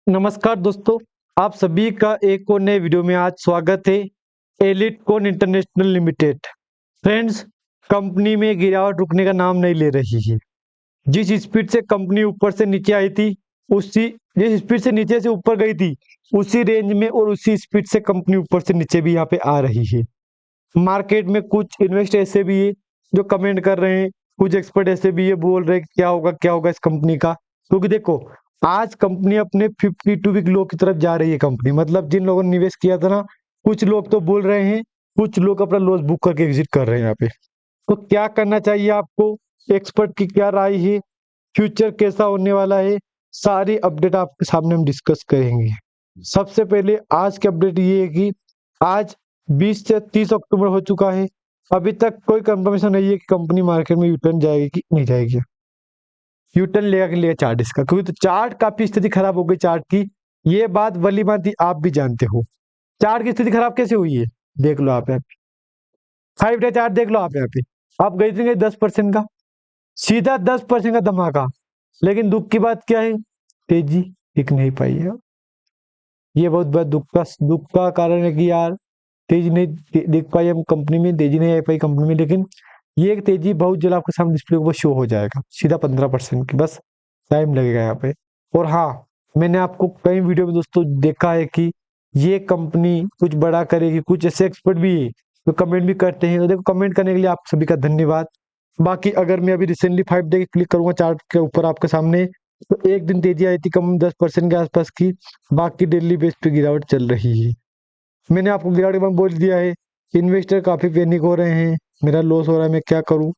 नमस्कार दोस्तों, आप सभी का एक और नए वीडियो में आज स्वागत है। एलिटकॉन इंटरनेशनल लिमिटेड फ्रेंड्स, कंपनी में गिरावट रुकने का नाम नहीं ले रही है। जिस स्पीड से कंपनी ऊपर से नीचे आई थी, उसी जिस स्पीड से नीचे से ऊपर गई थी, उसी रेंज में और उसी स्पीड से कंपनी ऊपर से नीचे भी यहाँ पे आ रही है। मार्केट में कुछ इन्वेस्ट ऐसे भी है जो कमेंट कर रहे हैं, कुछ एक्सपर्ट ऐसे भी है बोल रहे हैं क्या होगा इस कंपनी का। क्योंकि देखो, आज कंपनी अपने 52 वीक लो की तरफ जा रही है। कंपनी मतलब जिन लोगों ने निवेश किया था ना, कुछ लोग तो बोल रहे हैं, कुछ लोग अपना लॉस बुक करके एग्जिट कर रहे हैं यहाँ पे। तो क्या करना चाहिए आपको, एक्सपर्ट की क्या राय है, फ्यूचर कैसा होने वाला है, सारी अपडेट आपके सामने हम डिस्कस करेंगे। सबसे पहले आज की अपडेट ये है कि आज 20 से 30 अक्टूबर हो चुका है। अभी तक कोई कंफर्मेशन नहीं है कि कंपनी मार्केट में यूटर्न जाएगी कि नहीं जाएगी। यूटर्न लेगा कि लेगा चार्ट इसका, क्योंकि तो चार्ट काफी स्थिति खराब हो गई चार्ट की। ये बात भली भांति आप भी जानते हो। चार्ट की स्थिति खराब कैसे हुई है, देख लो आप यहाँ पे 5 डे चार्ट देख लो आप यहाँ पे। आप गई थी 10% का, सीधा 10% का धमाका। लेकिन दुख की बात क्या है, तेजी दिख नहीं पाई है। ये बहुत बड़ा दुख का कारण है कि यार तेजी नहीं दिख पाई हम कंपनी में, तेजी नहीं आ पाई कंपनी में। लेकिन ये एक तेजी बहुत जल्द आपके सामने डिस्प्ले ऊपर शो हो जाएगा, सीधा 15% की, बस टाइम लगेगा यहाँ पे। और हाँ, मैंने आपको कई वीडियो में दोस्तों देखा है कि ये कंपनी कुछ बड़ा करेगी। कुछ ऐसे एक्सपर्ट भी है जो कमेंट भी करते हैं, तो देखो कमेंट करने के लिए आप सभी का धन्यवाद। बाकी अगर मैं अभी रिसेंटली 5 डे क्लिक करूंगा चार्ट के ऊपर आपके सामने, तो एक दिन तेजी आई थी कम 10% के आसपास की। बाकी डेली बेस पे गिरावट चल रही है। मैंने आपको गिरावट के बारे में बोल दिया है। इन्वेस्टर काफी पैनिक हो रहे हैं, मेरा लॉस हो रहा है मैं क्या करूं,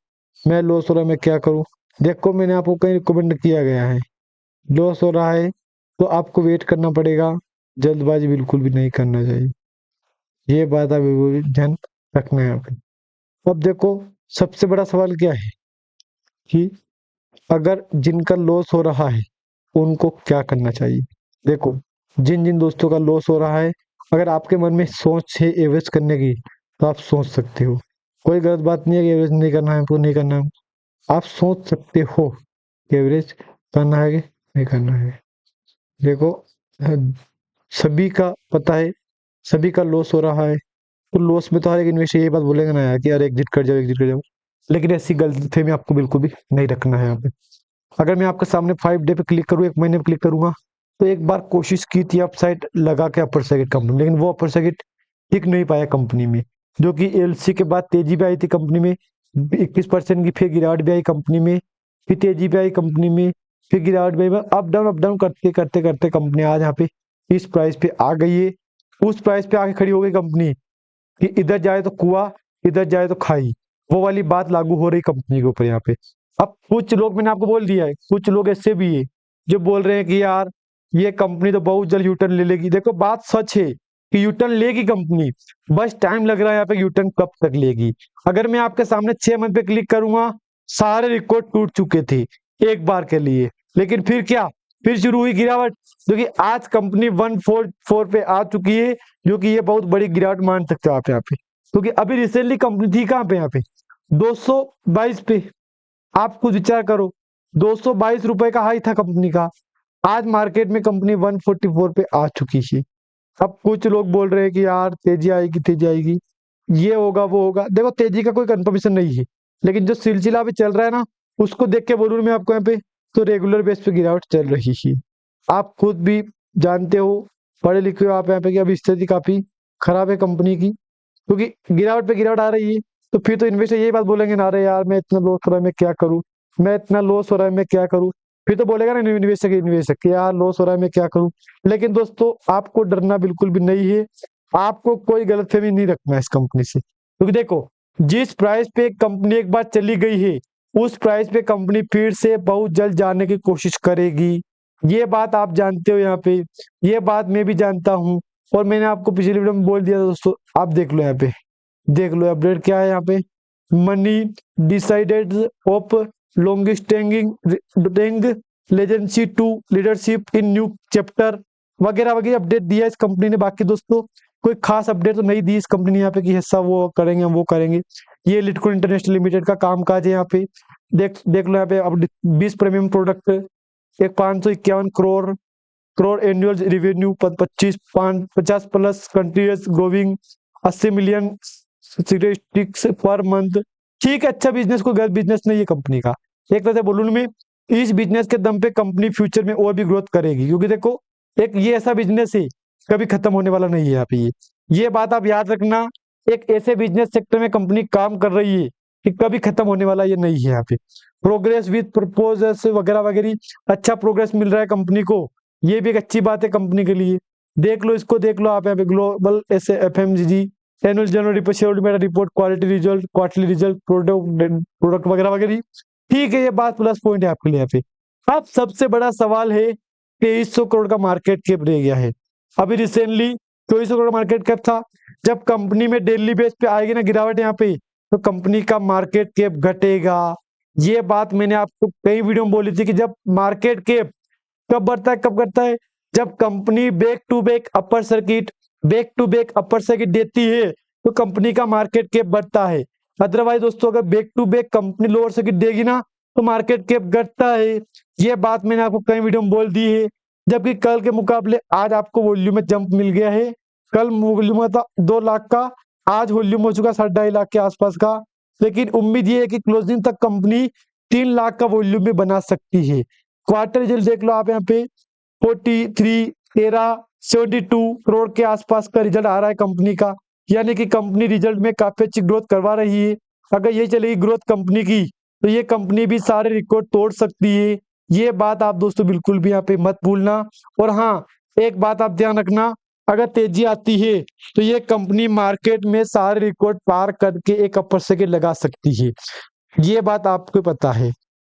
मैं लॉस हो रहा है मैं क्या करूं। देखो मैंने आपको कहीं रिकमेंड किया गया है, लॉस हो रहा है तो आपको वेट करना पड़ेगा, जल्दबाजी बिल्कुल भी नहीं करना चाहिए। ये बात आप बिल्कुल भी ध्यान रखना है यहाँ पे। अब देखो, सबसे बड़ा सवाल क्या है कि अगर जिनका लॉस हो रहा है उनको क्या करना चाहिए। देखो, जिन जिन दोस्तों का लॉस हो रहा है, अगर आपके मन में सोच है एवरेज करने की, तो आप सोच सकते हो। कोई गलत बात नहीं है कि एवरेज नहीं करना है, हमको नहीं करना है। आप सोच सकते हो कि एवरेज करना है कि नहीं करना है। देखो, अ, सभी का पता है, सभी का लॉस हो रहा है। तो लॉस में तो हर एक इन्वेस्टर ये बात बोलेगा ना यार कि यार एग्जिट कर जाओ, एग्जिट कर जाओ। लेकिन ऐसी गलतफहमी आपको बिल्कुल भी नहीं रखना है यहाँ पे। अगर मैं आपके सामने 5 डे पे क्लिक करूँ, 1 महीने पे क्लिक करूंगा, तो एक बार कोशिश की थी अपसाइड लगा के अपर सर्किट कंपनी, लेकिन वो अपर सर्किट टिक नहीं पाया कंपनी में। जो कि एलसी के बाद तेजी भी आई थी कंपनी में, 21% की फिर गिरावट भी आई कंपनी में, फिर तेजी भी आई कंपनी में, फिर गिरावट भी आई। अप डाउन करते करते करते कंपनी आज यहाँ पे इस प्राइस पे आ गई है। उस प्राइस पे आके खड़ी हो गई कंपनी कि इधर जाए तो कुआ, इधर जाए तो खाई। वो वाली बात लागू हो रही कंपनी के ऊपर यहाँ पे। अब कुछ लोग, मैंने आपको बोल दिया है, कुछ लोग ऐसे भी है जो बोल रहे हैं कि यार ये कंपनी तो बहुत जल्द यूटर्न ले लेगी। देखो बात सच है कि यूटर्न लेगी कंपनी, बस टाइम लग रहा है यहाँ पे यूटर्न कब तक लेगी। अगर मैं आपके सामने 6 मंथ पे क्लिक करूंगा, सारे रिकॉर्ड टूट चुके थे एक बार के लिए। लेकिन फिर क्या, फिर शुरू हुई गिरावट, जो कि आज कंपनी 144 पे आ चुकी है, जो कि ये बहुत बड़ी गिरावट मान सकते हो आप यहाँ पे। क्योंकि अभी रिसेंटली कंपनी थी कहाँ पे, यहाँ पे 222 पे। आप खुद विचार करो, 222 रुपए का हाई था कंपनी का, आज मार्केट में कंपनी 144 पे आ चुकी है। अब कुछ लोग बोल रहे हैं कि यार तेजी आएगी, तेजी आएगी, ये होगा वो होगा। देखो तेजी का कोई कंफर्मेशन नहीं है, लेकिन जो सिलसिला अभी चल रहा है ना, उसको देख के बोलूँ मैं आपको यहाँ पे, तो रेगुलर बेस पे गिरावट चल रही है। आप खुद भी जानते हो, पढ़े लिखे हो आप यहाँ पे, कि अभी स्थिति काफी खराब है कंपनी की। क्योंकि गिरावट पे गिरावट आ रही है, तो फिर तो इन्वेस्टर यही बात बोलेंगे ना, अरे यार मैं इतना लॉस हो रहा है मैं क्या करूं, मैं इतना लॉस हो रहा है मैं क्या करूं। फिर तो बोलेगा ना इन्वेस्टर कि यार लॉस हो रहा है मैं क्या करूं। लेकिन दोस्तों, आपको डरना बिल्कुल भी नहीं है, आपको कोई गलतफहमी नहीं रखना है इस कंपनी से। क्योंकि देखो, जिस प्राइस पे कंपनी एक बार चली गई है, उस प्राइस पे कंपनी फिर से बहुत जल्द जाने की कोशिश करेगी। ये बात आप जानते हो यहाँ पे, ये बात मैं भी जानता हूँ। और मैंने आपको पिछली वीडियो में बोल दिया था दोस्तों, आप देख लो यहाँ पे, देख लो अपडेट क्या है यहाँ पे। मनी डिसाइडेड ऑफ लॉन्गेस्ट टेंग legacy to leadership in new chapter, वगैरह वगैरह अपडेट दिया इस कंपनी ने। बाकी दोस्तों, कोई खास अपडेट तो नहीं दी इस कंपनी ने यहाँ पे कि ऐसा वो करेंगे हम वो करेंगे। ये लिटको इंटरनेशनल लिमिटेड का काम काज है यहाँ पे। देख देख लो यहाँ पे अब 20 प्रीमियम प्रोडक्ट, एक 551 crore crore annual revenue, 50+ countries growing, 80 million statistics per month. ठीक है, अच्छा बिजनेस, कोई गलत बिजनेस नहीं है कंपनी का। एक तरह से बोलूँ मैं, इस बिजनेस के दम पे कंपनी फ्यूचर में और भी ग्रोथ करेगी, क्योंकि देखो एक ये ऐसा बिजनेस है कभी खत्म होने वाला नहीं है यहाँ पे। ये बात आप याद रखना, एक ऐसे बिजनेस सेक्टर में कंपनी काम कर रही है कि कभी खत्म होने वाला ये नहीं है यहाँ पे। प्रोग्रेस विद प्रपोजल्स वगैरह वगैरह, अच्छा प्रोग्रेस मिल रहा है कंपनी को, ये भी एक अच्छी बात है कंपनी के लिए। देख लो इसको, देख लो आप यहाँ पे ग्लोबल ऐसे FMCG annual general report, quality result, quarterly result, product वगैरह वगैरह। ठीक है, ये बात प्लस पॉइंट है आपके लिए यहाँ पे। अब सबसे बड़ा सवाल है, 2300 करोड़ का मार्केट कैप रह गया है। अभी रिसेंटली 2400 करोड़ मार्केट कैप था। जब कंपनी में डेली बेस पे आएगी ना गिरावट यहाँ पे, तो कंपनी का मार्केट कैप घटेगा। ये बात मैंने आपको कई वीडियो में बोली थी कि जब मार्केट कैप कब बढ़ता है, कब घटता है, जब company back to back upper circuit देती है तो कंपनी का मार्केट कैप बढ़ता है। अदरवाइज दोस्तों, अगर back to back company lower circuit देगी ना तो मार्केट कैप घटता है। ये बात मैंने आपको कई वीडियो में बोल दी है। जबकि कल के मुकाबले आज आपको वॉल्यूम में जंप मिल गया है। कल वॉल्यूम था 2 लाख का, आज वॉल्यूम हो चुका 2.5 लाख के आसपास का। लेकिन उम्मीद ये है कि क्लोजिंग तक कंपनी 3 लाख का वॉल्यूम भी बना सकती है। क्वार्टर रिजल्ट देख लो आप यहाँ पे, 72 करोड़ के आसपास का रिजल्ट आ रहा है कंपनी का। यानी कि कंपनी रिजल्ट में काफी अच्छी ग्रोथ करवा रही है। अगर ये चलेगी ग्रोथ कंपनी की, तो ये कंपनी भी सारे रिकॉर्ड तोड़ सकती है। ये बात आप दोस्तों बिल्कुल भी यहाँ पे मत भूलना। और हाँ, एक बात आप ध्यान रखना, अगर तेजी आती है तो ये कंपनी मार्केट में सारे रिकॉर्ड पार करके एक अपर सेकंड लगा सकती है। ये बात आपको पता है।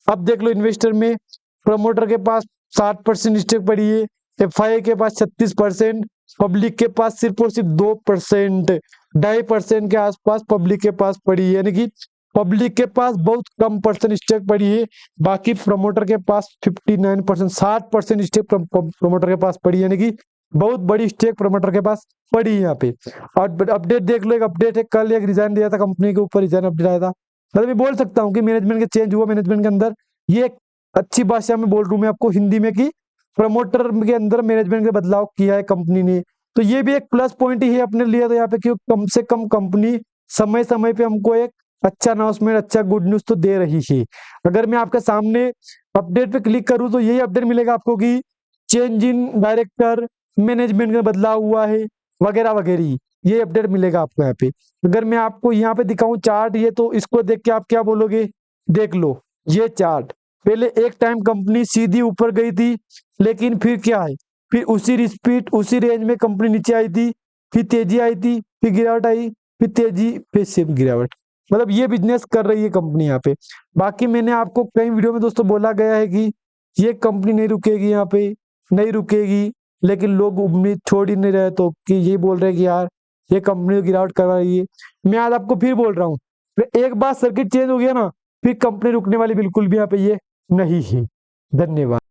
अब देख लो इन्वेस्टर में, प्रमोटर के पास 60% स्टेक पड़ी है, FII के पास 36%, पब्लिक के पास सिर्फ और सिर्फ 2%, 2.5% के आसपास पब्लिक के पास पड़ी है। यानी कि पब्लिक के पास बहुत कम परसेंट स्टेक पड़ी है। बाकी प्रमोटर के पास 59%, 60% स्टेक प्रमोटर के पास पड़ी है। यानी कि बहुत बड़ी स्टेक प्रमोटर के पास पड़ी है यहाँ पे। और अपडेट देख लो, एक अपडेट है, कल एक रिजाइन दिया था कंपनी के ऊपर, रिजाइन अपडेट आया था। मतलब ये बोल सकता हूँ कि मैनेजमेंट के चेंज हुआ मैनेजमेंट के अंदर। ये एक अच्छी भाषा में बोल रहा हूँ मैं आपको हिंदी में कि प्रमोटर के अंदर मैनेजमेंट के बदलाव किया है कंपनी ने। तो ये भी एक प्लस पॉइंट ही है अपने लिए। तो यहाँ पे क्यों कम से कम कंपनी समय समय पे हमको एक अच्छा अनाउंसमेंट, अच्छा गुड न्यूज तो दे रही है। अगर मैं आपके सामने अपडेट पे क्लिक करूँ तो यही अपडेट मिलेगा आपको कि चेंज इन डायरेक्टर, मैनेजमेंट में बदलाव हुआ है वगैरह वगैरह। ये अपडेट मिलेगा आपको यहाँ पे। अगर मैं आपको यहाँ पे दिखाऊं चार्ट, ये तो इसको देख के आप क्या बोलोगे, देख लो ये चार्ट। पहले एक टाइम कंपनी सीधी ऊपर गई थी, लेकिन फिर क्या है, फिर उसी स्पीड उसी रेंज में कंपनी नीचे आई थी, फिर तेजी आई थी, फिर गिरावट आई, फिर तेजी, फिर से गिरावट। मतलब ये बिजनेस कर रही है कंपनी यहाँ पे। बाकी मैंने आपको कई वीडियो में दोस्तों बोला गया है कि ये कंपनी नहीं रुकेगी यहाँ पे, नहीं रुकेगी। लेकिन लोग उम्मीद छोड़ ही नहीं रहे, तो कि ये बोल रहे हैं कि यार ये कंपनी गिरावट कर रही है। मैं आज आपको फिर बोल रहा हूँ, एक बार सर्किट चेंज हो गया ना, फिर कंपनी रुकने वाली बिल्कुल भी यहाँ पे ये नहीं है। धन्यवाद।